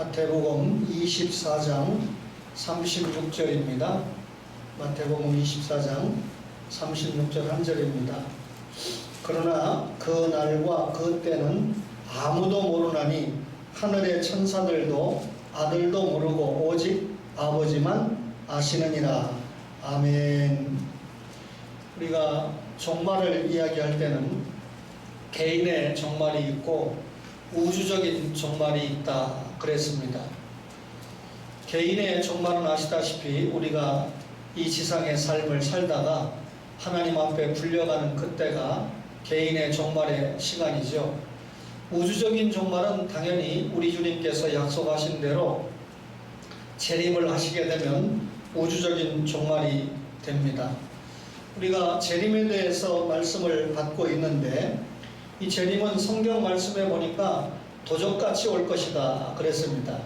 마태복음 24장 36절입니다. 마태복음 24장 36절 한 절입니다. 그러나 그 날과 그 때는 아무도 모르나니 하늘의 천사들도 아들도 모르고 오직 아버지만 아시느니라. 아멘. 우리가 종말을 이야기할 때는 개인의 종말이 있고 우주적인 종말이 있다 그랬습니다. 개인의 종말은 아시다시피 우리가 이 지상의 삶을 살다가 하나님 앞에 불려가는 그때가 개인의 종말의 시간이죠. 우주적인 종말은 당연히 우리 주님께서 약속하신 대로 재림을 하시게 되면 우주적인 종말이 됩니다. 우리가 재림에 대해서 말씀을 받고 있는데 이 재림은 성경 말씀에 보니까 도적같이 올 것이다 그랬습니다.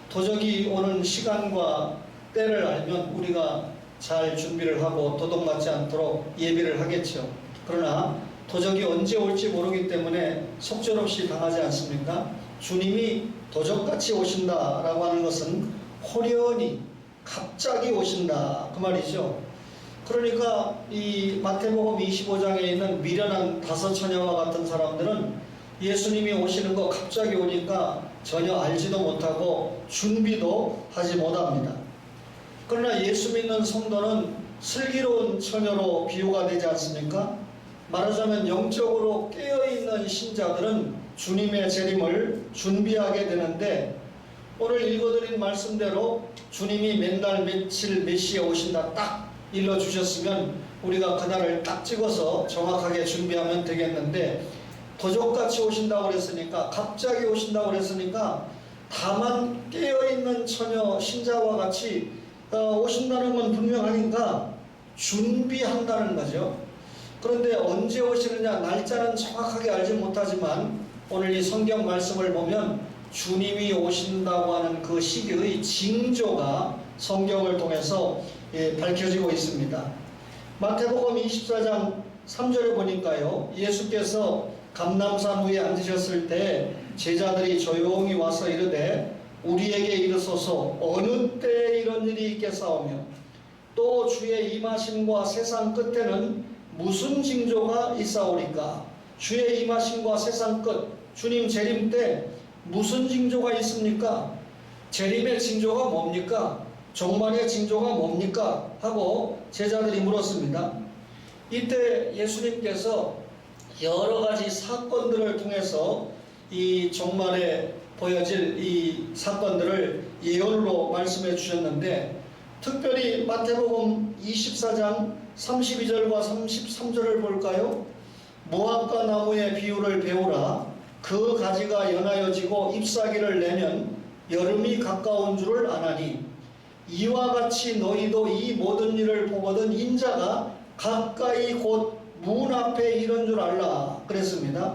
도적이 오는 시간과 때를 알면 우리가 잘 준비를 하고 도둑맞지 않도록 예비를 하겠죠. 그러나 도적이 언제 올지 모르기 때문에 속절없이 당하지 않습니까? 주님이 도적같이 오신다라고 하는 것은 호련히 갑자기 오신다 그 말이죠. 그러니까 이 마태복음 25장에 있는 미련한 다섯 처녀와 같은 사람들은 예수님이 오시는 거 갑자기 오니까 전혀 알지도 못하고 준비도 하지 못합니다. 그러나 예수 믿는 성도는 슬기로운 처녀로 비유가 되지 않습니까? 말하자면 영적으로 깨어있는 신자들은 주님의 재림을 준비하게 되는데 오늘 읽어드린 말씀대로 주님이 몇 날 며칠 몇 시에 오신다 딱 일러주셨으면 우리가 그날을 딱 찍어서 정확하게 준비하면 되겠는데 도적같이 오신다고 그랬으니까 갑자기 오신다고 그랬으니까 다만 깨어있는 처녀 신자와 같이 오신다는 건 분명하니까 준비한다는 거죠. 그런데 언제 오시느냐 날짜는 정확하게 알지 못하지만 오늘 이 성경 말씀을 보면 주님이 오신다고 하는 그 시기의 징조가 성경을 통해서 밝혀지고 있습니다. 마태복음 24장 3절에 보니까요, 예수께서 감람산 위에 앉으셨을 때 제자들이 조용히 와서 이르되 우리에게 이르소서 어느 때에 이런 일이 있겠사오며 또 주의 임하심과 세상 끝에는 무슨 징조가 있사오리까? 주의 임하심과 세상 끝, 주님 재림 때 무슨 징조가 있습니까? 재림의 징조가 뭡니까? 종말의 징조가 뭡니까? 하고 제자들이 물었습니다. 이때 예수님께서 여러 가지 사건들을 통해서 이 종말에 보여질 이 사건들을 예언으로 말씀해 주셨는데 특별히 마태복음 24장 32절과 33절을 볼까요? 무화과 나무의 비유를 배우라. 그 가지가 연하여지고 잎사귀를 내면 여름이 가까운 줄을 아나니 이와 같이 너희도 이 모든 일을 보거든 인자가 가까이 곧 문 앞에 이런 줄 알라 그랬습니다.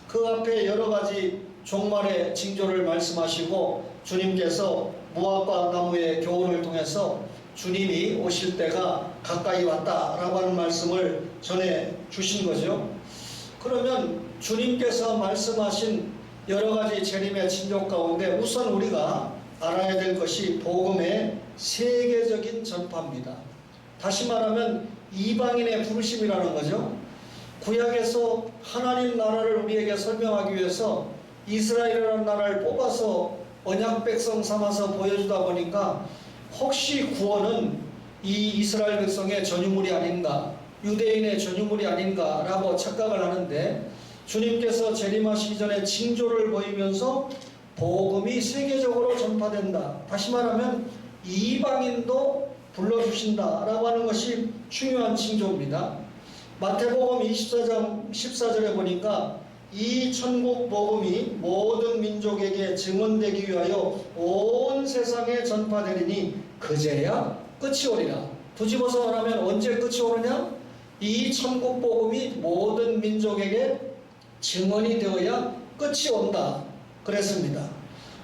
그 앞에 여러 가지 종말의 징조를 말씀하시고 주님께서 무화과 나무의 교훈을 통해서 주님이 오실 때가 가까이 왔다라고 하는 말씀을 전해 주신 거죠. 그러면 주님께서 말씀하신 여러 가지 재림의 징조 가운데 우선 우리가 알아야 될 것이 복음의 세계적인 전파입니다. 다시 말하면 이방인의 부르심이라는 거죠. 구약에서 하나님 나라를 우리에게 설명하기 위해서 이스라엘이라는 나라를 뽑아서 언약 백성 삼아서 보여주다 보니까 혹시 구원은 이 이스라엘 백성의 전유물이 아닌가, 유대인의 전유물이 아닌가라고 착각을 하는데 주님께서 재림하시기 전에 징조를 보이면서 복음이 세계적으로 전파된다. 다시 말하면 이방인도 불러주신다라고 하는 것이 중요한 징조입니다. 마태복음 24장 14절에 보니까 이 천국 복음이 모든 민족에게 증언되기 위하여 온 세상에 전파되리니 그제야 끝이 오리라. 뒤집어서 말하면 언제 끝이 오느냐? 이 천국 복음이 모든 민족에게 증언이 되어야 끝이 온다 그랬습니다.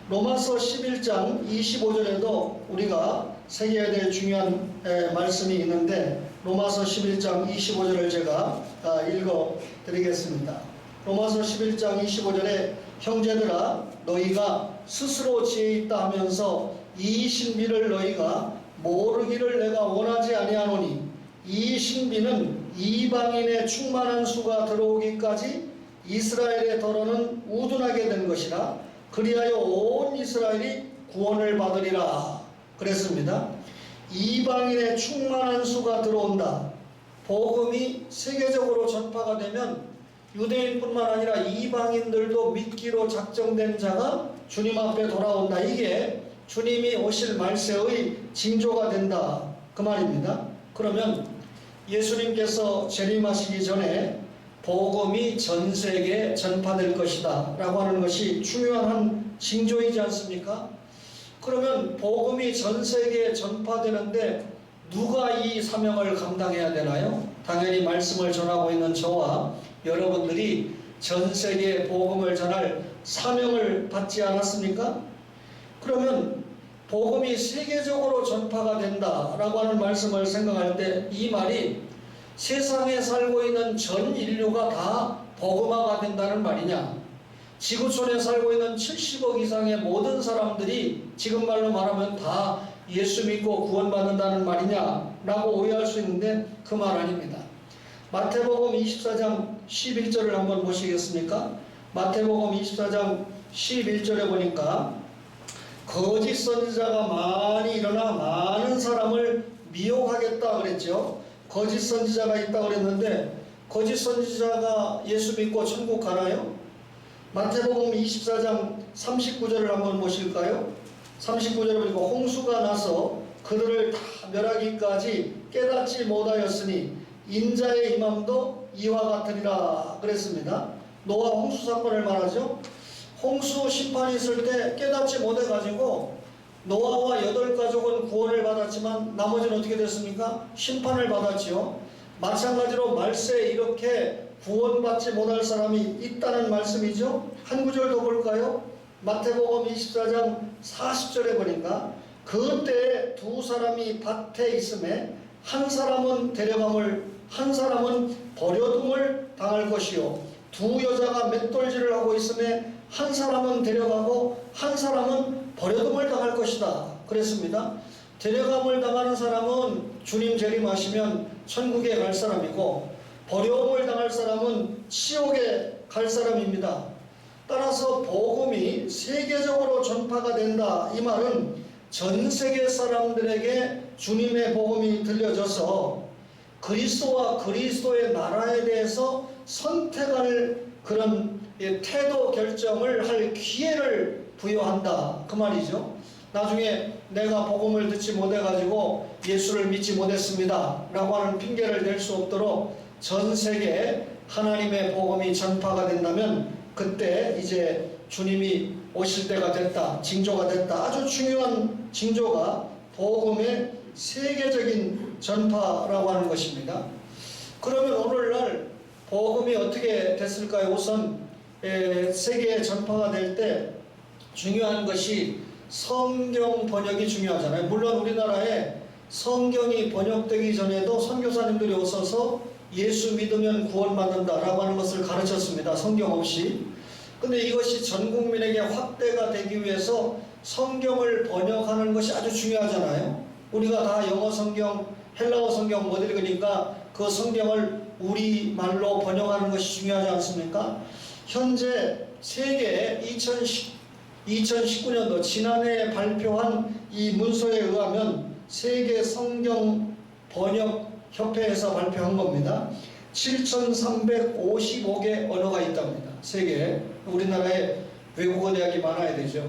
로마서 11장 25절에도 우리가 새겨야 될 중요한 말씀이 있는데 로마서 11장 25절을 제가 읽어 드리겠습니다. 로마서 11장 25절에 형제들아 너희가 스스로 지혜 있다 하면서 이 신비를 너희가 모르기를 내가 원하지 아니하노니 이 신비는 이방인의 충만한 수가 들어오기까지 이스라엘의 더러는 우둔하게 된 것이라 그리하여 온 이스라엘이 구원을 받으리라 그랬습니다. 이방인의 충만한 수가 들어온다. 복음이 세계적으로 전파가 되면 유대인뿐만 아니라 이방인들도 믿기로 작정된 자가 주님 앞에 돌아온다. 이게 주님이 오실 말세의 징조가 된다 그 말입니다. 그러면 예수님께서 재림하시기 전에 복음이 전 세계에 전파될 것이다 라고 하는 것이 중요한 한 징조이지 않습니까? 그러면 복음이 전 세계에 전파되는데 누가 이 사명을 감당해야 되나요? 당연히 말씀을 전하고 있는 저와 여러분들이 전 세계에 복음을 전할 사명을 받지 않았습니까? 그러면 복음이 세계적으로 전파가 된다라고 하는 말씀을 생각할 때 이 말이 세상에 살고 있는 전 인류가 다 복음화가 된다는 말이냐? 지구촌에 살고 있는 70억 이상의 모든 사람들이 지금 말로 말하면 다 예수 믿고 구원받는다는 말이냐? 라고 오해할 수 있는데 그 말 아닙니다. 마태복음 24장 11절을 한번 보시겠습니까? 마태복음 24장 11절에 보니까 거짓 선지자가 많이 일어나 많은 사람을 미혹하겠다 그랬죠. 거짓 선지자가 있다고 그랬는데 거짓 선지자가 예수 믿고 천국 가나요? 마태복음 24장 39절을 한번 보실까요? 39절에 보니까 홍수가 나서 그들을 다 멸하기까지 깨닫지 못하였으니 인자의 임함도 이와 같으리라 그랬습니다. 노아 홍수 사건을 말하죠. 홍수 심판이 있을 때 깨닫지 못해가지고 노아와 8가족은 구원을 받았지만 나머지는 어떻게 됐습니까? 심판을 받았지요. 마찬가지로 말세에 이렇게 구원받지 못할 사람이 있다는 말씀이죠. 한 구절 더 볼까요? 마태복음 24장 40절에 보니까 그때 두 사람이 밭에 있음에 한 사람은 데려감을 한 사람은 버려둠을 당할 것이요 두 여자가 맷돌질을 하고 있음에 한 사람은 데려가고 한 사람은 버려둠을 당할 것이다 그랬습니다. 데려감을 당하는 사람은 주님 재림하시면 천국에 갈 사람이고 버려움을 당할 사람은 지옥에 갈 사람입니다. 따라서 복음이 세계적으로 전파가 된다 이 말은 전 세계 사람들에게 주님의 복음이 들려져서 그리스도와 그리스도의 나라에 대해서 선택할 그런 태도 결정을 할 기회를 부여한다 그 말이죠. 나중에 내가 복음을 듣지 못해가지고 예수를 믿지 못했습니다 라고 하는 핑계를 댈 수 없도록 전 세계에 하나님의 복음이 전파가 된다면 그때 이제 주님이 오실 때가 됐다, 징조가 됐다. 아주 중요한 징조가 복음의 세계적인 전파라고 하는 것입니다. 그러면 오늘날 복음이 어떻게 됐을까요? 우선 세계에 전파가 될 때 중요한 것이 성경 번역이 중요하잖아요. 물론 우리나라에 성경이 번역되기 전에도 선교사님들이 오셔서 예수 믿으면 구원받는다라고 하는 것을 가르쳤습니다. 성경 없이. 근데 이것이 전 국민에게 확대가 되기 위해서 성경을 번역하는 것이 아주 중요하잖아요. 우리가 다 영어 성경, 헬라어 성경 못 읽으니까 그 성경을 우리말로 번역하는 것이 중요하지 않습니까? 현재 세계에 2019년도 지난해 발표한 이 문서에 의하면 세계 성경 번역 협회에서 발표한 겁니다. 7,355개 언어가 있답니다. 세계에. 우리나라에 외국어 대학이 많아야 되죠.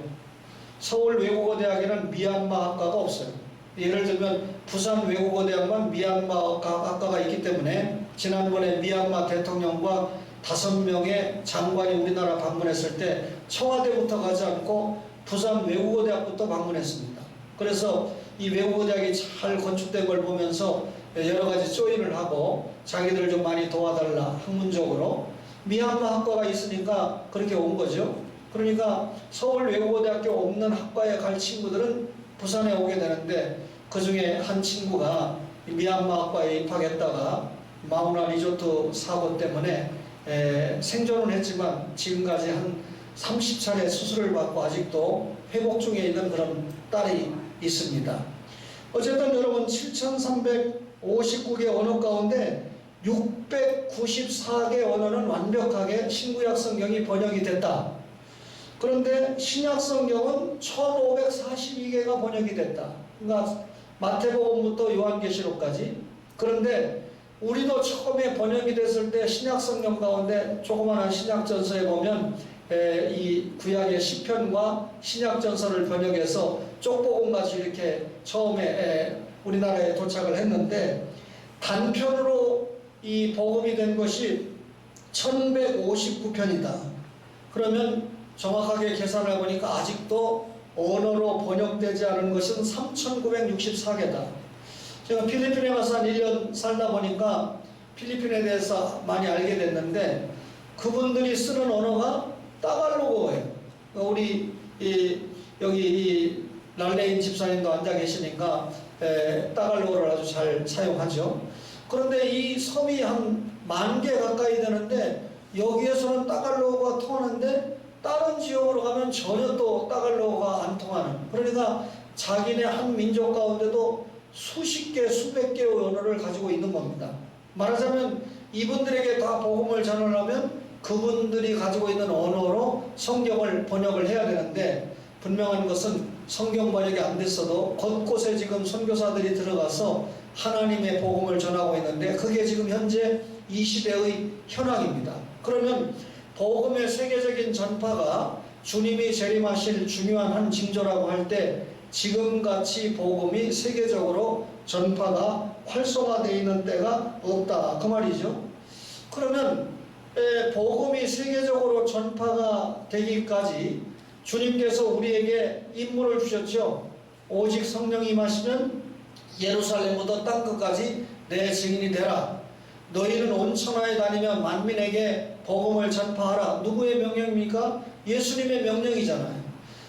서울 외국어 대학에는 미얀마 학과가 없어요. 예를 들면 부산 외국어 대학만 미얀마 학과가 있기 때문에 지난번에 미얀마 대통령과 5명의 장관이 우리나라 방문했을 때 청와대부터 가지 않고 부산 외국어 대학부터 방문했습니다. 그래서 이 외국어 대학이 잘 건축된 걸 보면서 여러 가지 조인을 하고 자기들 좀 많이 도와달라 학문적으로 미얀마 학과가 있으니까 그렇게 온 거죠. 그러니까 서울 외국어대학교 없는 학과에 갈 친구들은 부산에 오게 되는데 그 중에 한 친구가 미얀마 학과에 입학했다가 마우나 리조트 사고 때문에 생존은 했지만 지금까지 한 30차례 수술을 받고 아직도 회복 중에 있는 그런 딸이 있습니다. 어쨌든 여러분 7,359개 언어 가운데 694개 언어는 완벽하게 신구약 성경이 번역이 됐다. 그런데 신약 성경은 1542개가 번역이 됐다. 그러니까 마태복음부터 요한계시록까지. 그런데 우리도 처음에 번역이 됐을 때 신약 성경 가운데 조그마한 신약전서에 보면 이 구약의 시편과 신약전서를 번역해서 쪽복음같이 이렇게 처음에 우리나라에 도착을 했는데, 단편으로 이 복음이 된 것이 1159편이다. 그러면 정확하게 계산을 해보니까 아직도 언어로 번역되지 않은 것은 3964개다. 제가 필리핀에 가서 한 1년 살다 보니까 필리핀에 대해서 많이 알게 됐는데, 그분들이 쓰는 언어가 따갈로그예요. 우리 여기 랄레인 집사님도 앉아 계시니까 따갈로그를 아주 잘 사용하죠. 그런데 이 섬이 한 10,000개 가까이 되는데 여기에서는 따갈로그가 통하는데 다른 지역으로 가면 전혀 또 따갈로그가 안 통하는, 그러니까 자기네 한 민족 가운데도 수십 개, 수백 개의 언어를 가지고 있는 겁니다. 말하자면 이분들에게 다 복음을 전하려면 그분들이 가지고 있는 언어로 성경을 번역을 해야 되는데, 분명한 것은 성경 번역이 안 됐어도 곳곳에 지금 선교사들이 들어가서 하나님의 복음을 전하고 있는데, 그게 지금 현재 이 시대의 현황입니다. 그러면 복음의 세계적인 전파가 주님이 재림하실 중요한 한 징조라고 할 때, 지금같이 복음이 세계적으로 전파가 활성화되어 있는 때가 없다, 그 말이죠. 그러면 복음이 세계적으로 전파가 되기까지 주님께서 우리에게 임무를 주셨죠. 오직 성령이 임하시면 예루살렘부터 땅끝까지 내 증인이 되라. 너희는 온 천하에 다니며 만민에게 복음을 전파하라. 누구의 명령입니까? 예수님의 명령이잖아요.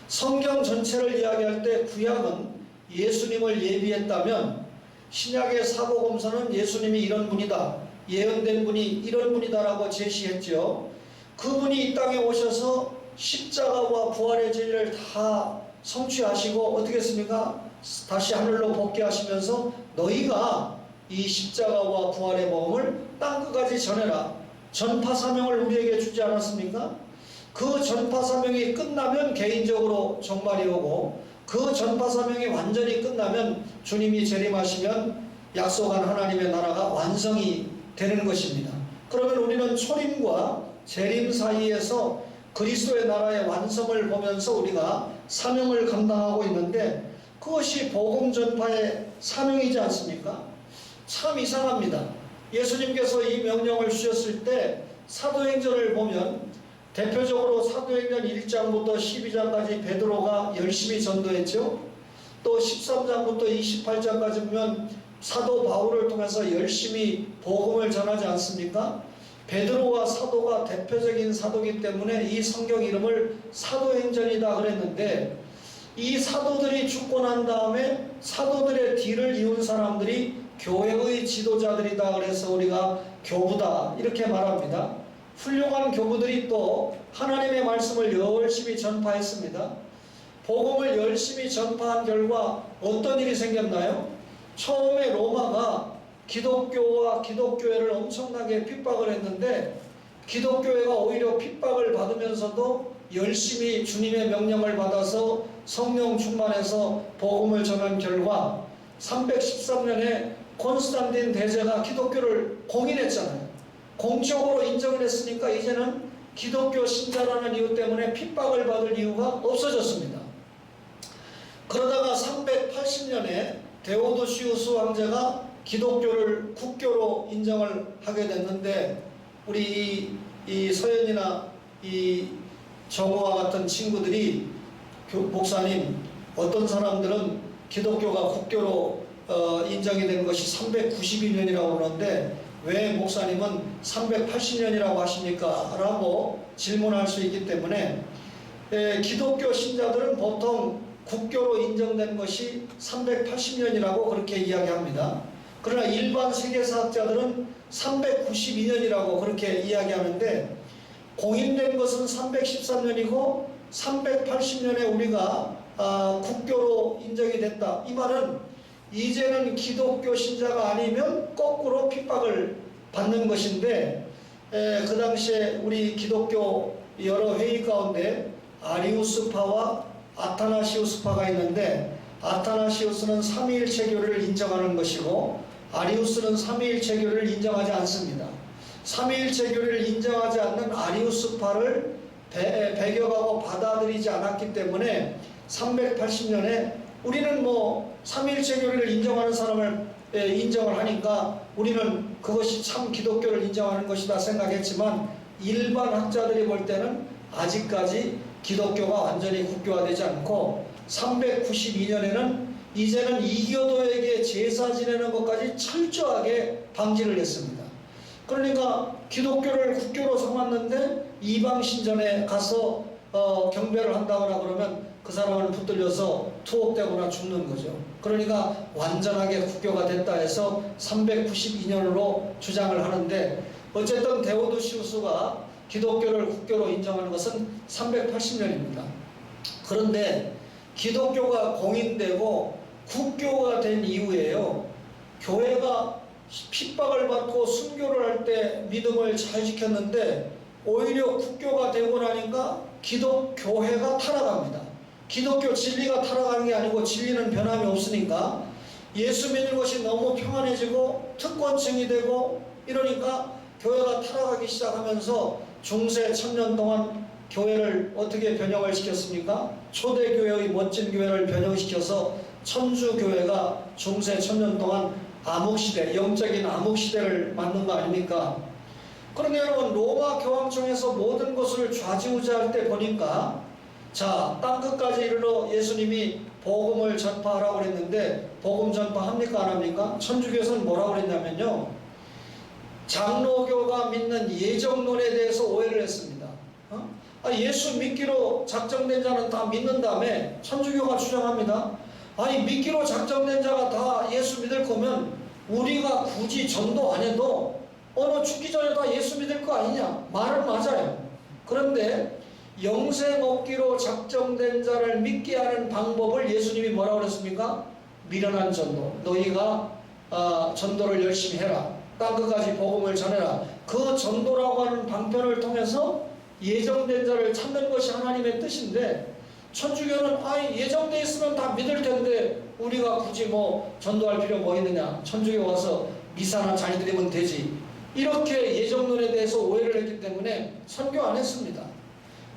성경 전체를 이야기할 때 구약은 예수님을 예비했다면, 신약의 사복음서는 예수님이 이런 분이다, 예언된 분이 이런 분이다라고 제시했죠. 그분이 이 땅에 오셔서 십자가와 부활의 진리를 다 성취하시고 어떻게 했습니까? 다시 하늘로 복귀하시면서 너희가 이 십자가와 부활의 복음을 땅끝까지 전해라. 전파 사명을 우리에게 주지 않았습니까? 그 전파 사명이 끝나면 개인적으로 종말이 오고, 그 전파 사명이 완전히 끝나면 주님이 재림하시면 약속한 하나님의 나라가 완성이 되는 것입니다. 그러면 우리는 초림과 재림 사이에서 그리스도의 나라의 완성을 보면서 우리가 사명을 감당하고 있는데, 그것이 복음 전파의 사명이지 않습니까? 참 이상합니다. 예수님께서 이 명령을 주셨을 때 사도행전을 보면 대표적으로 사도행전 1장부터 12장까지 베드로가 열심히 전도했죠. 또 13장부터 28장까지 보면 사도 바울을 통해서 열심히 복음을 전하지 않습니까? 베드로와 사도가 대표적인 사도이기 때문에 이 성경 이름을 사도행전이다 그랬는데, 이 사도들이 죽고 난 다음에 사도들의 뒤를 이은 사람들이 교회의 지도자들이다 그래서 우리가 교부다 이렇게 말합니다. 훌륭한 교부들이 또 하나님의 말씀을 열심히 전파했습니다. 복음을 열심히 전파한 결과 어떤 일이 생겼나요? 처음에 로마가 기독교와 기독교회를 엄청나게 핍박을 했는데, 기독교회가 오히려 핍박을 받으면서도 열심히 주님의 명령을 받아서 성령 충만해서 복음을 전한 결과 313년에 콘스탄틴 대제가 기독교를 공인했잖아요. 공적으로 인정을 했으니까 이제는 기독교 신자라는 이유 때문에 핍박을 받을 이유가 없어졌습니다. 그러다가 380년에 데오도시우스 황제가 기독교를 국교로 인정을 하게 됐는데, 우리 이 서연이나 이 정우와 같은 친구들이 목사님, 어떤 사람들은 기독교가 국교로 인정이 된 것이 392년이라고 그러는데 왜 목사님은 380년이라고 하십니까? 라고 질문할 수 있기 때문에, 기독교 신자들은 보통 국교로 인정된 것이 380년이라고 그렇게 이야기합니다. 그러나 일반 세계사학자들은 392년이라고 그렇게 이야기하는데, 공인된 것은 313년이고 380년에 우리가 국교로 인정이 됐다. 이 말은 이제는 기독교 신자가 아니면 거꾸로 핍박을 받는 것인데, 그 당시에 우리 기독교 여러 회의 가운데 아리우스파와 아타나시우스파가 있는데, 아타나시우스는 삼위일체교를 인정하는 것이고 아리우스는 삼위일체교를 인정하지 않습니다. 삼위일체교를 인정하지 않는 아리우스파를 배격하고 받아들이지 않았기 때문에 380년에 우리는 삼위일체교를 인정하는 사람을 인정을 하니까 우리는 그것이 참 기독교를 인정하는 것이다 생각했지만, 일반 학자들이 볼 때는 아직까지 기독교가 완전히 국교화되지 않고 392년에는 이제는 이교도에게 제사 지내는 것까지 철저하게 방지를 했습니다. 그러니까 기독교를 국교로 삼았는데 이방 신전에 가서 경배를 한다거나 그러면 그 사람은 붙들려서 투옥되거나 죽는 거죠. 그러니까 완전하게 국교가 됐다 해서 392년으로 주장을 하는데, 어쨌든 데오도시우스가 기독교를 국교로 인정하는 것은 380년입니다. 그런데 기독교가 공인되고 국교가 된 이후에요, 교회가 핍박을 받고 순교를 할 때 믿음을 잘 지켰는데 오히려 국교가 되고 나니까 기독교회가 타락합니다. 기독교 진리가 타락하는 게 아니고 진리는 변함이 없으니까 예수 믿는 것이 너무 평안해지고 특권층이 되고 이러니까 교회가 타락하기 시작하면서 중세 1000년 동안 교회를 어떻게 변형을 시켰습니까? 초대교회의 멋진 교회를 변형시켜서 천주교회가 중세 1000년 동안 암흑시대, 영적인 암흑시대를 만든 거 아닙니까? 그런데 여러분, 로마 교황청에서 모든 것을 좌지우지할 때 보니까, 자, 땅끝까지 이르러 예수님이 복음을 전파하라고 그랬는데 복음 전파합니까 안 합니까? 천주교에서는 뭐라고 그랬냐면요, 장로교가 믿는 예정론에 대해서 오해를 했습니다. 예수 믿기로 작정된 자는 다 믿는다며 천주교가 주장합니다. 아니, 믿기로 작정된 자가 다 예수 믿을 거면 우리가 굳이 전도 안 해도 어느 죽기 전에 다 예수 믿을 거 아니냐? 말은 맞아요. 그런데 영생 얻기로 작정된 자를 믿게 하는 방법을 예수님이 뭐라고 그랬습니까? 미련한 전도. 너희가 전도를 열심히 해라. 땅끝까지 복음을 전해라. 그 전도라고 하는 방편을 통해서 예정된 자를 찾는 것이 하나님의 뜻인데, 천주교는 예정돼 있으면 다 믿을 텐데 우리가 굳이 전도할 필요 뭐 있느냐, 천주교 와서 미사나 잘 드리면 되지, 이렇게 예정론에 대해서 오해를 했기 때문에 선교 안 했습니다.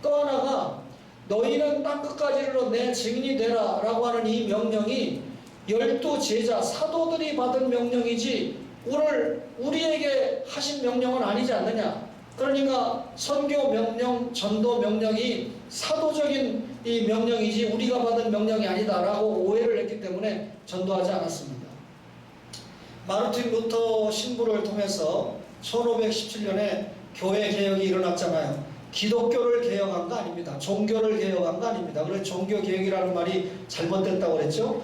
또 하나가, 너희는 땅끝까지 이르러 내 증인이 되라 라고 하는 이 명령이 12제자 사도들이 받은 명령이지 오늘 우리에게 하신 명령은 아니지 않느냐. 그러니까 선교 명령, 전도 명령이 사도적인 이 명령이지 우리가 받은 명령이 아니다라고 오해를 했기 때문에 전도하지 않았습니다. 마르틴 루터 신부를 통해서 1517년에 교회 개혁이 일어났잖아요. 기독교를 개혁한 거 아닙니다. 종교를 개혁한 거 아닙니다. 그래서 종교 개혁이라는 말이 잘못됐다고 그랬죠.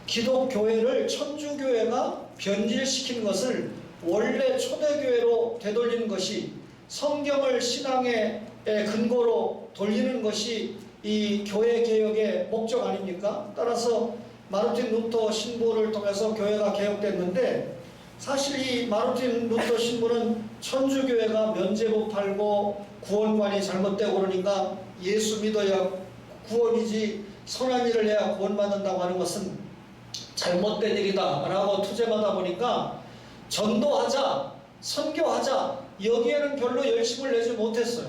기독교회를 천주교회가 변질시킨 것을 원래 초대교회로 되돌리는 것이, 성경을 신앙의 근거로 돌리는 것이 이 교회 개혁의 목적 아닙니까? 따라서 마르틴 루터 신부를 통해서 교회가 개혁됐는데, 사실 이 마르틴 루터 신부는 천주교회가 면죄부 팔고 구원관이 잘못되고 그러니까 예수 믿어야 구원이지 선한 일을 해야 구원받는다고 하는 것은 잘못된 일이다 라고 투쟁하다 보니까 전도하자, 선교하자, 여기에는 별로 열심을 내지 못했어요.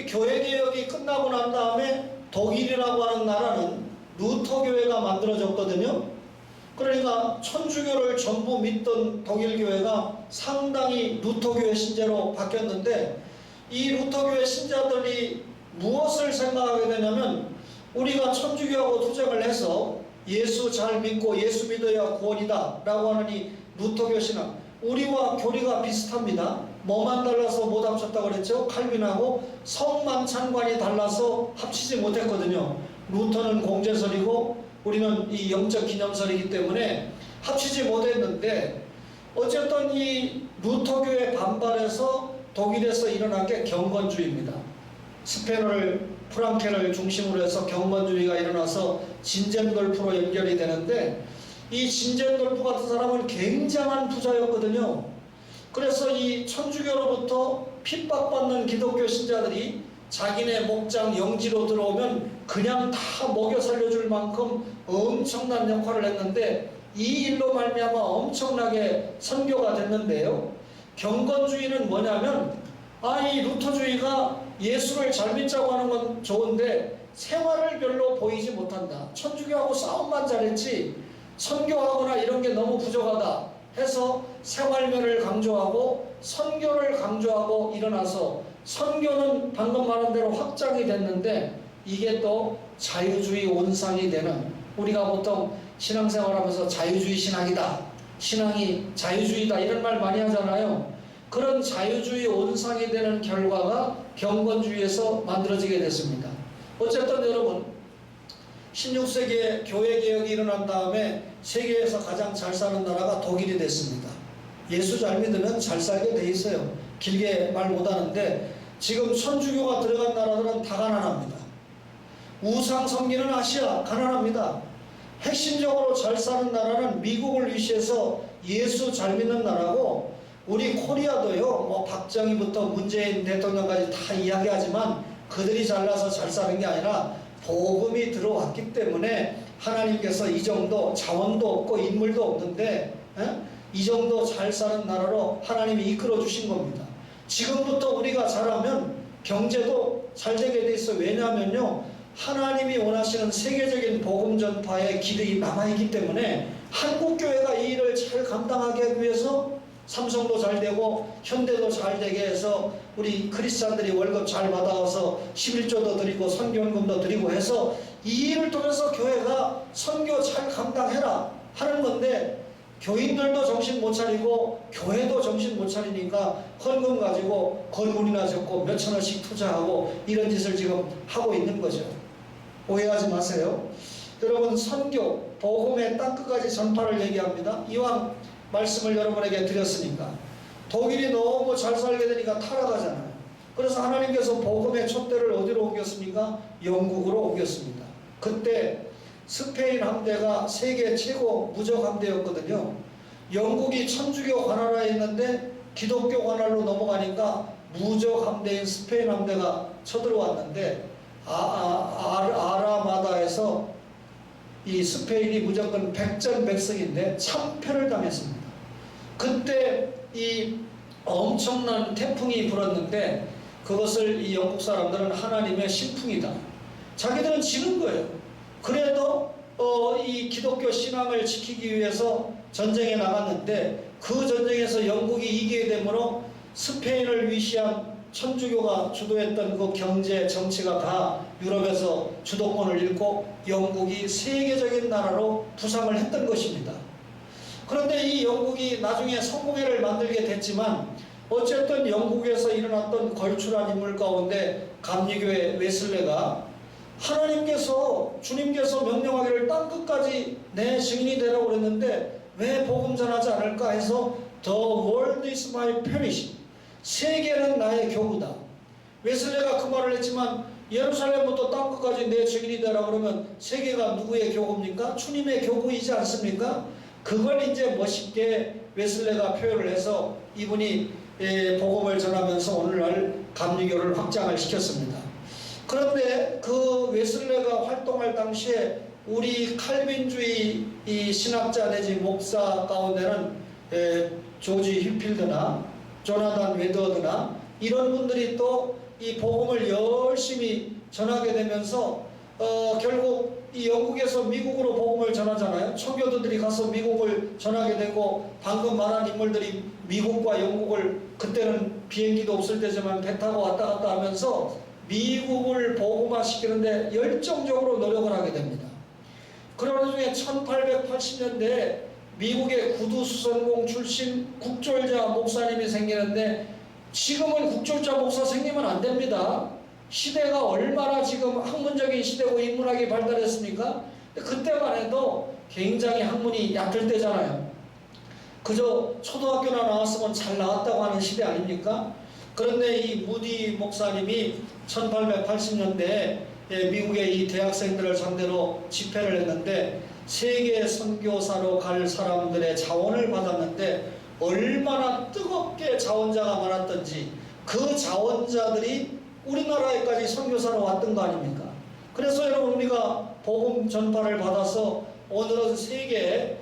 교회 개혁이 끝나고 난 다음에 독일이라고 하는 나라는 루터교회가 만들어졌거든요. 그러니까 천주교를 전부 믿던 독일교회가 상당히 루터교회 신자로 바뀌었는데, 이 루터교회 신자들이 무엇을 생각하게 되냐면, 우리가 천주교하고 투쟁을 해서 예수 잘 믿고 예수 믿어야 구원이다 라고 하는 이 루터교 신앙, 우리와 교리가 비슷합니다. 뭐만 달라서 못 합쳤다고 그랬죠? 칼빈하고 성만찬관이 달라서 합치지 못했거든요. 루터는 공제설이고 우리는 이 영적 기념설이기 때문에 합치지 못했는데, 어쨌든 이 루터교에 반발해서 독일에서 일어난 게 경건주의입니다. 스페인을 프랑켄을 중심으로 해서 경건주의가 일어나서 진젠돌프로 연결이 되는데, 이 진젠돌프 같은 사람은 굉장한 부자였거든요. 그래서 이 천주교로부터 핍박받는 기독교 신자들이 자기네 목장 영지로 들어오면 그냥 다 먹여 살려줄 만큼 엄청난 역할을 했는데, 이 일로 말미암아 엄청나게 선교가 됐는데요. 경건주의는 뭐냐면, 이 루터주의가 예수를 잘 믿자고 하는 건 좋은데 생활을 별로 보이지 못한다. 천주교하고 싸움만 잘했지 선교하거나 이런 게 너무 부족하다 해서 생활면을 강조하고 선교를 강조하고 일어나서, 선교는 방금 말한 대로 확장이 됐는데 이게 또 자유주의 온상이 되는, 우리가 보통 신앙생활하면서 자유주의 신학이다, 신앙이 자유주의다 이런 말 많이 하잖아요. 그런 자유주의 온상이 되는 결과가 경건주의에서 만들어지게 됐습니다. 어쨌든 여러분, 16세기에 교회개혁이 일어난 다음에 세계에서 가장 잘 사는 나라가 독일이 됐습니다. 예수 잘 믿으면 잘 살게 돼 있어요. 길게 말 못하는데 지금 천주교가 들어간 나라들은 다 가난합니다. 우상 섬기는 아시아 가난합니다. 핵심적으로 잘 사는 나라는 미국을 위시해서 예수 잘 믿는 나라고, 우리 코리아도요, 뭐 박정희부터 문재인 대통령까지 다 이야기하지만 그들이 잘나서 잘 사는 게 아니라 복음이 들어왔기 때문에 하나님께서 이 정도 자원도 없고 인물도 없는데 이 정도 잘 사는 나라로 하나님이 이끌어 주신 겁니다. 지금부터 우리가 잘하면 경제도 잘 되게 돼 있어요. 왜냐하면요, 하나님이 원하시는 세계적인 복음 전파의 길이 남아있기 때문에 한국교회가 이 일을 잘 감당하기 하기 위해서 삼성도 잘 되고 현대도 잘 되게 해서 우리 크리스찬들이 월급 잘 받아와서 11조도 드리고 선교헌금도 드리고 해서 이 일을 통해서 교회가 선교 잘 감당해라 하는 건데, 교인들도 정신 못 차리고 교회도 정신 못 차리니까 헌금 가지고 건물이나 짓고 몇천 원씩 투자하고 이런 짓을 지금 하고 있는 거죠. 오해하지 마세요. 여러분, 선교, 복음의 땅끝까지 전파를 얘기합니다. 이왕 말씀을 여러분에게 드렸으니까 독일이 너무 잘 살게 되니까 타락하잖아요. 그래서 하나님께서 복음의 촛대를 어디로 옮겼습니까? 영국으로 옮겼습니다. 그때 스페인 함대가 세계 최고 무적 함대였거든요. 영국이 천주교 관할하에 있는데 기독교 관할로 넘어가니까 무적 함대인 스페인 함대가 쳐들어왔는데 아라마다에서 이 스페인이 무조건 백전백승인데 참패를 당했습니다. 그때 이 엄청난 태풍이 불었는데 그것을 이 영국 사람들은 하나님의 신풍이다, 자기들은 지는 거예요. 그래도 이 기독교 신앙을 지키기 위해서 전쟁에 나갔는데 그 전쟁에서 영국이 이기게 되므로 스페인을 위시한 천주교가 주도했던 그 경제 정치가 다 유럽에서 주도권을 잃고 영국이 세계적인 나라로 부상을 했던 것입니다. 그런데 이 영국이 나중에 성공회를 만들게 됐지만 어쨌든 영국에서 일어났던 걸출한 인물 가운데 감리교의 웨슬레가 하나님께서, 주님께서 명령하기를 땅끝까지 내 증인이 되라고 그랬는데 왜 복음 전하지 않을까 해서 The world is my parish, 세계는 나의 교구다. 웨슬레가 그 말을 했지만 예루살렘부터 땅끝까지 내 증인이 되라 그러면 세계가 누구의 교구입니까? 주님의 교구이지 않습니까? 그걸 이제 멋있게 웨슬레가 표현을 해서 이분이 복음을 전하면서 오늘날 감리교를 확장을 시켰습니다. 그런데 그 웨슬레가 활동할 당시에 우리 칼빈주의 이 신학자 내지 목사 가운데는 조지 휴필드나 조나단 웨드워드나 이런 분들이 또 이 복음을 열심히 전하게 되면서 결국 이 영국에서 미국으로 복음을 전하잖아요. 초교도들이 가서 미국을 전하게 되고, 방금 말한 인물들이 미국과 영국을, 그때는 비행기도 없을 때지만 배 타고 왔다 갔다 하면서 미국을 복음화시키는데 열정적으로 노력을 하게 됩니다. 그러는 중에 1880년대에 미국의 구두수선공 출신 국졸자 목사님이 생기는데, 지금은 국졸자 목사 생기면 안 됩니다. 시대가 얼마나 지금 학문적인 시대고 인문학이 발달했습니까? 그때만 해도 굉장히 학문이 얕을 때잖아요. 그저 초등학교나 나왔으면 잘 나왔다고 하는 시대 아닙니까? 그런데 이 무디 목사님이 1880년대에 미국의 이 대학생들을 상대로 집회를 했는데 세계 선교사로 갈 사람들의 자원을 받았는데 얼마나 뜨겁게 자원자가 많았던지 그 자원자들이 우리나라에까지 선교사로 왔던 거 아닙니까? 그래서 여러분 우리가 복음 전파를 받아서 오늘은 세계에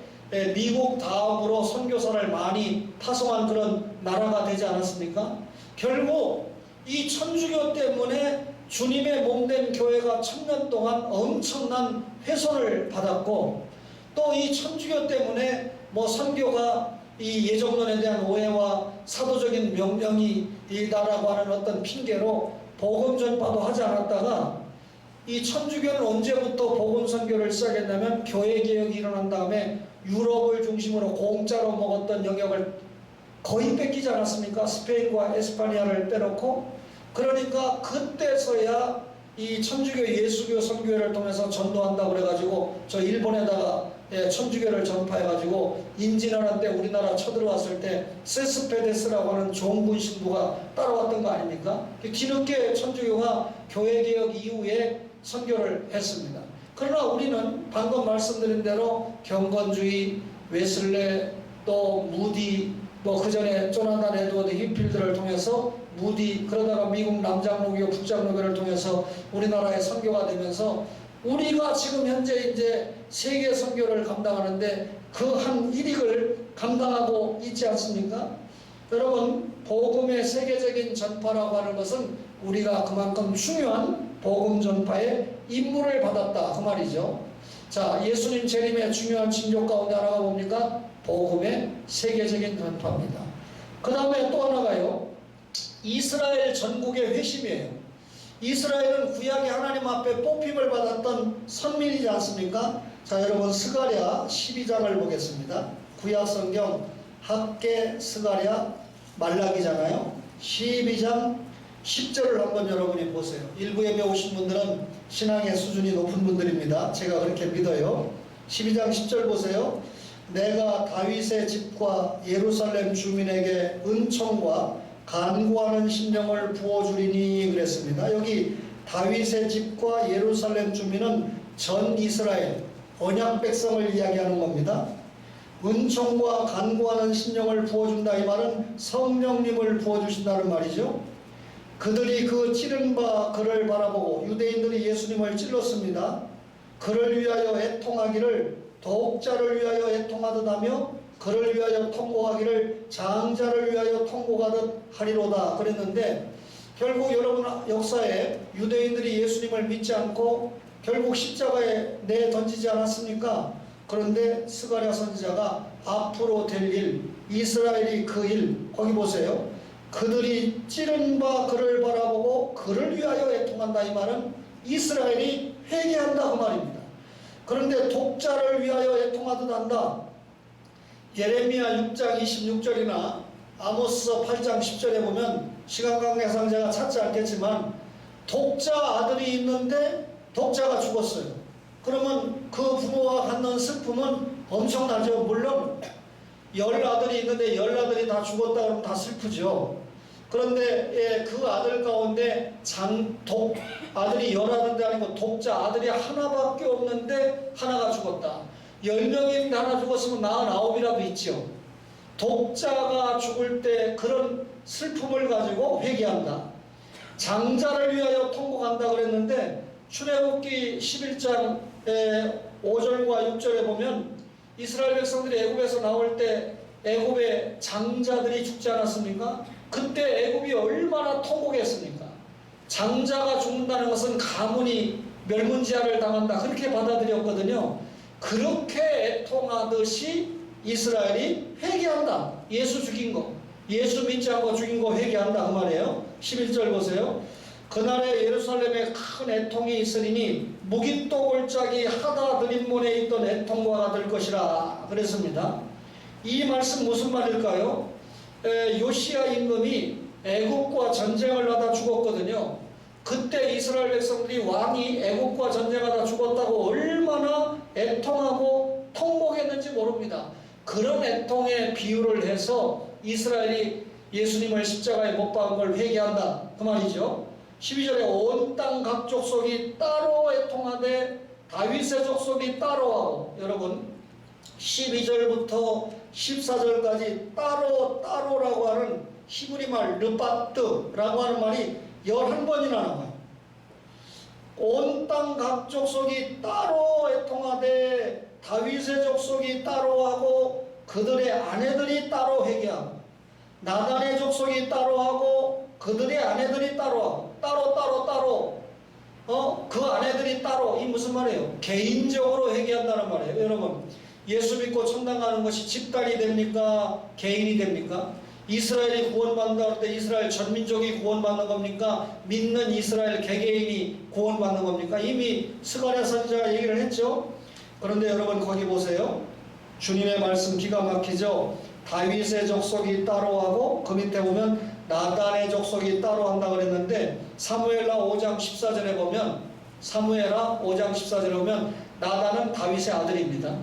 미국 다음으로 선교사를 많이 파송한 그런 나라가 되지 않았습니까? 결국 이 천주교 때문에 주님의 몸된 교회가 1000년 동안 엄청난 훼손을 받았고 또 이 천주교 때문에 뭐 선교가 이 예정론에 대한 오해와 사도적인 명령이 이다라고 하는 어떤 핑계로 복음 전파도 하지 않았다가 이 천주교는 언제부터 복음 선교를 시작했냐면 교회 개혁이 일어난 다음에 유럽을 중심으로 공짜로 먹었던 영역을 거의 뺏기지 않았습니까? 스페인과 에스파니아를 빼놓고. 그러니까 그때서야 이 천주교 예수교 선교회를 통해서 전도한다고 그래가지고 저 일본에다가 천주교를 전파해가지고 임진왜란 때 우리나라 쳐들어왔을 때 세스페데스라고 하는 종군 신부가 따라왔던 거 아닙니까? 뒤늦게 천주교가 교회개혁 이후에 선교를 했습니다. 그러나 우리는 방금 말씀드린 대로 경건주의, 웨슬레, 또 무디, 뭐 그 전에 조나단 에드워드 힐필드를 통해서 무디, 그러다가 미국 남장로교, 북장로교를 통해서 우리나라에 선교가 되면서 우리가 지금 현재 이제 세계 선교를 감당하는데 그 한 일익을 감당하고 있지 않습니까? 여러분, 복음의 세계적인 전파라고 하는 것은 우리가 그만큼 중요한 복음 전파의 임무를 받았다 그 말이죠. 자, 예수님 재림의 중요한 징조 가운데 하나가 뭡니까? 복음의 세계적인 전파입니다. 그 다음에 또 하나가요, 이스라엘 전국의 회심이에요. 이스라엘은 구약의 하나님 앞에 뽑힘을 받았던 선민이지 않습니까? 자, 여러분 스가랴 12장을 보겠습니다. 구약 성경 학개, 스가랴, 말라기잖아요. 12장 10절을 한번 여러분이 보세요. 일부 예배 오신 분들은 신앙의 수준이 높은 분들입니다. 제가 그렇게 믿어요. 12장 10절 보세요. 내가 다윗의 집과 예루살렘 주민에게 은총과 간구하는 심령을 부어주리니 그랬습니다. 여기 다윗의 집과 예루살렘 주민은 전 이스라엘 언약 백성을 이야기하는 겁니다. 은총과 간구하는 심령을 부어준다 이 말은 성령님을 부어주신다는 말이죠. 그들이 그 찌른 바 그를 바라보고 유대인들이 예수님을 찔렀습니다. 그를 위하여 애통하기를 독자를 위하여 애통하듯 하며 그를 위하여 통곡하기를 장자를 위하여 통곡하듯 하리로다 그랬는데, 결국 여러분 역사에 유대인들이 예수님을 믿지 않고 결국 십자가에 내던지지 않았습니까? 그런데 스가랴 선지자가 앞으로 될 일, 이스라엘이 그 일, 거기 보세요. 그들이 찌른 바 그를 바라보고 그를 위하여 애통한다 이 말은 이스라엘이 회개한다 그 말입니다. 그런데 독자를 위하여 애통하듯 한다. 예레미야 6장 26절이나 아모스 8장 10절에 보면 시간 관계상 제가 찾지 않겠지만 독자 아들이 있는데 독자가 죽었어요. 그러면 그 부모가 갖는 슬픔은 엄청나죠. 물론 10아들이 있는데 10아들이 다 죽었다 그러면 다 슬프죠. 그런데 그 아들 가운데 장독 아들이 10아들이 아니고 독자 아들이 하나밖에 없는데 하나가 죽었다. 10명인데 하나 죽었으면 49이라도 있죠. 독자가 죽을 때 그런 슬픔을 가지고 회개한다. 장자를 위하여 통곡한다 그랬는데 출애굽기 11장 5절과 6절에 보면 이스라엘 백성들이 애굽에서 나올 때 애굽의 장자들이 죽지 않았습니까? 그때 애굽이 얼마나 통곡했습니까? 장자가 죽는다는 것은 가문이 멸문지화를 당한다 그렇게 받아들였거든요. 그렇게 애통하듯이 이스라엘이 회개한다. 예수 죽인 거, 예수 믿지 않고 죽인 거 회개한다 그 말이에요. 11절 보세요. 그날에 예루살렘에 큰 애통이 있으리니 무깃도 골짜기 하다 드림몬에 있던 애통과 같을 것이라 그랬습니다. 이 말씀 무슨 말일까요? 요시야 임금이 애국과 전쟁을 하다 죽었거든요. 그때 이스라엘 백성들이 왕이 애국과 전쟁하다 죽었다고 얼마나 애통하고 통곡했는지 모릅니다. 그런 애통에 비유를 해서 이스라엘이 예수님을 십자가에 못 박은 걸 회개한다 그 말이죠. 12절에 온 땅 각 족속이 따로 애통하되 다윗의 족속이 따로하고, 여러분 12절부터 14절까지 따로라고 하는 히브리 말 르바트라고 하는 말이 11번이나 나와요. 온 땅 각 족속이 따로 애통하되 다윗의 족속이 따로하고 그들의 아내들이 따로 회개하고, 나단의 족속이 따로하고 그들의 아내들이 따로하고, 따로 그 아내들이 따로. 이 무슨 말이에요? 개인적으로 회개한다는 말이에요. 여러분, 예수 믿고 천당 가는 것이 집단이 됩니까? 개인이 됩니까? 이스라엘이 구원받는다 할 때 이스라엘 전민족이 구원받는 겁니까? 믿는 이스라엘 개개인이 구원받는 겁니까? 이미 스가랴 선지자가 얘기를 했죠. 그런데 여러분 거기 보세요. 주님의 말씀 기가 막히죠. 다윗의 족속이 따로 하고 그 밑에 보면 나단의 족속이 따로 한다 그랬는데, 사무엘하 5장 14절에 보면, 사무엘하 5장 14절에 보면 나단은 다윗의 아들입니다.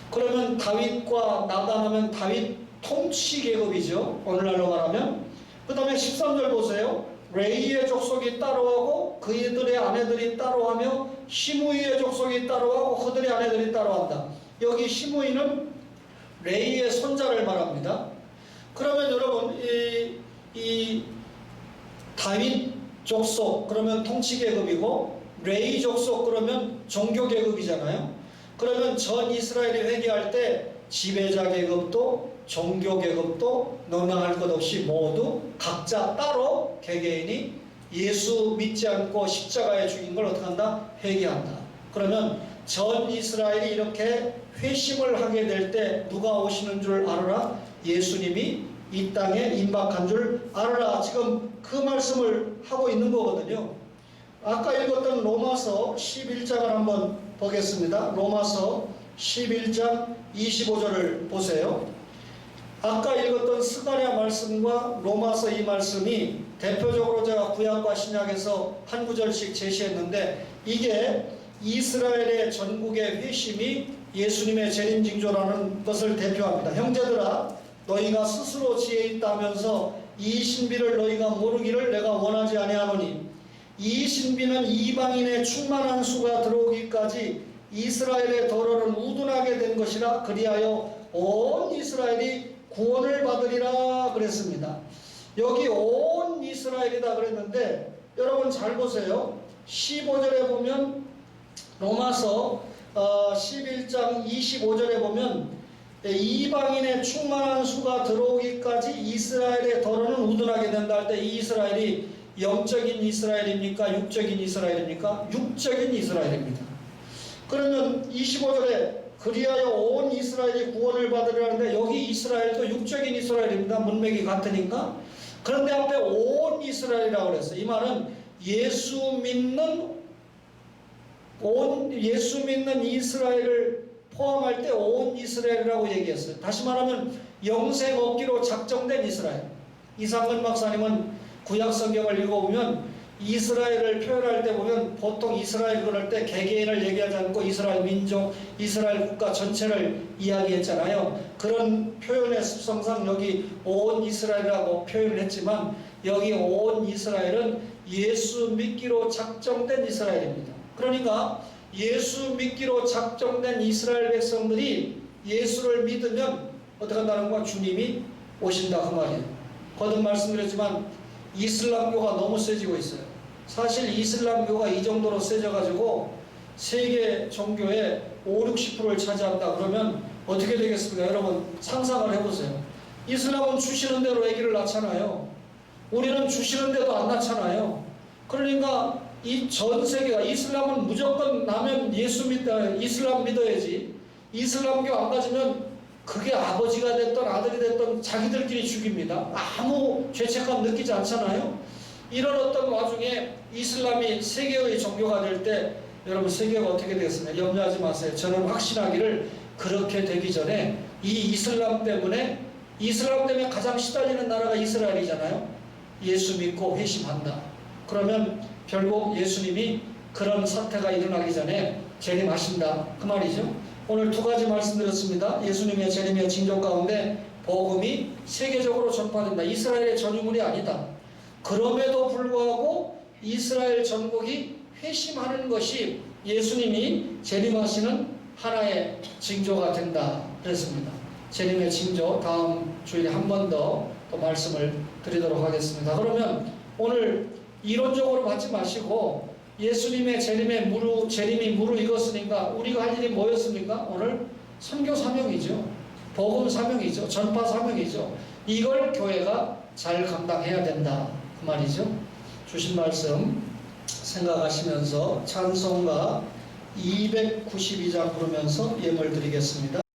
그러면 다윗과 나단하면 다윗 통치 계급이죠, 오늘날로 말하면. 그 다음에 13절 보세요. 레이의 족속이 따로하고 그들의 아내들이 따로하며 시므이의 족속이 따로하고 그들의 아내들이 따로한다. 여기 시므이는 레이의 손자를 말합니다. 그러면 여러분 이 다윗 족속 그러면 통치 계급이고, 레이 족속 그러면 종교 계급이잖아요. 그러면 전 이스라엘이 회개할 때 지배자 계급도 종교 계급도 너나할 것 없이 모두 각자 따로 개개인이 예수 믿지 않고 십자가에 죽인 걸 어떻게 한다? 회개한다. 그러면 전 이스라엘이 이렇게 회심을 하게 될 때 누가 오시는 줄 알아라? 예수님이 이 땅에 임박한 줄 알아라. 지금 그 말씀을 하고 있는 거거든요. 아까 읽었던 로마서 11장을 한번 보겠습니다. 로마서 11장 25절을 보세요. 아까 읽었던 스가랴 말씀과 로마서 이 말씀이 대표적으로 제가 구약과 신약에서 한 구절씩 제시했는데, 이게 이스라엘의 전국의 회심이 예수님의 재림징조라는 것을 대표합니다. 형제들아, 너희가 스스로 지혜 있다면서 이 신비를 너희가 모르기를 내가 원하지 아니하노니, 이 신비는 이방인의 충만한 수가 들어오기까지 이스라엘의 도로를 우둔하게 된 것이라, 그리하여 온 이스라엘이 구원을 받으리라 그랬습니다. 여기 온 이스라엘이다 그랬는데, 여러분 잘 보세요. 15절에 보면, 로마서 11장 25절에 보면 이방인의 충만한 수가 들어오기까지 이스라엘의 도로는 우둔하게 된다 할 때, 이 이스라엘이 영적인 이스라엘입니까? 육적인 이스라엘입니까? 육적인 이스라엘입니다. 그러면 25절에 그리하여 온 이스라엘이 구원을 받으려는데, 여기 이스라엘도 육적인 이스라엘입니다. 문맥이 같으니까. 그런데 앞에 온 이스라엘이라고 그랬어요. 이 말은 예수 믿는 이스라엘을 포함할 때 온 이스라엘이라고 얘기했어요. 다시 말하면 영생 얻기로 작정된 이스라엘. 이상근 박사님은 구약 성경을 읽어보면 이스라엘을 표현할 때 보면 보통 이스라엘 그럴 때 개개인을 얘기하지 않고 이스라엘 민족, 이스라엘 국가 전체를 이야기했잖아요. 그런 표현의 습성상 여기 온 이스라엘이라고 표현을 했지만, 여기 온 이스라엘은 예수 믿기로 작정된 이스라엘입니다. 그러니까 예수 믿기로 작정된 이스라엘 백성들이 예수를 믿으면 어떻게 한다는 거야? 주님이 오신다 그 말이에요. 거듭 말씀드렸지만 이슬람교가 너무 세지고 있어요. 사실 이슬람교가 이 정도로 세져가지고 세계 종교의 50~60%를 차지한다 그러면 어떻게 되겠습니까? 여러분 상상을 해보세요. 이슬람은 주시는 대로 아기를 낳잖아요. 우리는 주시는 대로 안 낳잖아요. 그러니까 이 전 세계가, 이슬람은 무조건 나면 이슬람 믿어야지, 이슬람교 안 가지면 그게 아버지가 됐던 아들이 됐던 자기들끼리 죽입니다. 아무 죄책감 느끼지 않잖아요. 이런 어떤 와중에 이슬람이 세계의 종교가 될 때 여러분 세계가 어떻게 되겠습니까? 염려하지 마세요. 저는 확신하기를 그렇게 되기 전에 이 이슬람 때문에 가장 시달리는 나라가 이스라엘이잖아요. 예수 믿고 회심한다. 그러면 결국 예수님이 그런 사태가 일어나기 전에 재림하신다 그 말이죠. 오늘 두 가지 말씀드렸습니다. 예수님의 재림의 징조 가운데 복음이 세계적으로 전파된다. 이스라엘의 전유물이 아니다. 그럼에도 불구하고 이스라엘 전국이 회심하는 것이 예수님이 재림하시는 하나의 징조가 된다 그랬습니다. 재림의 징조 다음 주일에 한 번 더 또 말씀을 드리도록 하겠습니다. 그러면 오늘 이론적으로 받지 마시고 예수님의 재림이 무르익었으니까 우리가 할 일이 뭐였습니까? 오늘 선교 사명이죠. 복음 사명이죠. 전파 사명이죠. 이걸 교회가 잘 감당해야 된다 그 말이죠. 주신 말씀 생각하시면서 찬송가 292장 부르면서 예물 드리겠습니다.